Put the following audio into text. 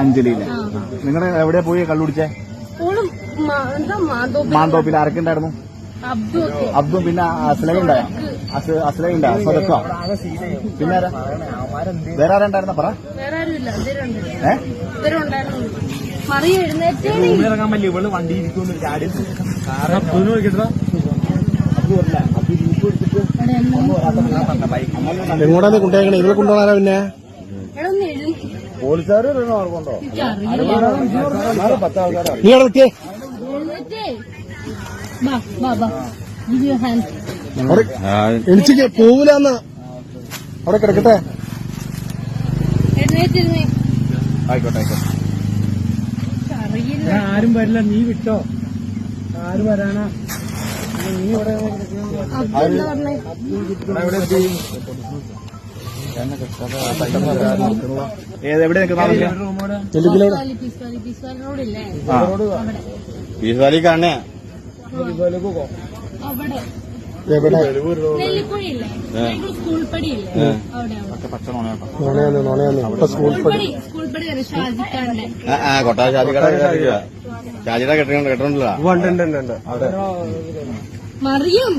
അഞ്ജലിയില്. നിങ്ങള് എവിടെയാ പോയി കള്ളുടിച്ചേ? മാന്തോപ്പിൽ ആരൊക്കെ ഉണ്ടായിരുന്നു? അബ്ദും പിന്നെ അസ്ലയുണ്ടായോ? അസ്ലയുണ്ടായോ? സ്വതക്കോ? പിന്നെ വേറെ ആരുണ്ടായിരുന്ന പറ. ഇറങ്ങാൻ പറ്റില്ല, ഇവള് വണ്ടി ഇരിക്കുന്നു. എങ്ങോട്ടാ കൊണ്ടുപോയേക്കണേ? ഇവിടെ കൊണ്ടുപോകാനാ? പിന്നെ പോലീസുകാർ കൊണ്ടോ? നീ അവിടെ നിൽക്കേ. എണിച്ച് പോവില്ലാന്ന് അവിടെ കിടക്കട്ടെ. ആയിക്കോട്ടെ. ആരും വരില്ല, നീ വിട്ടോ. ആരും വരാനാ? നീ ഇവിടെ എവിടെ പീസ്വാലി കാണേ? കൊട്ടാ ഷാജിക്കട ഷാജിയുടെ കെട്ടിട്ടുണ്ടല്ലോ. ഉണ്ട്. അവിടെ മറിയും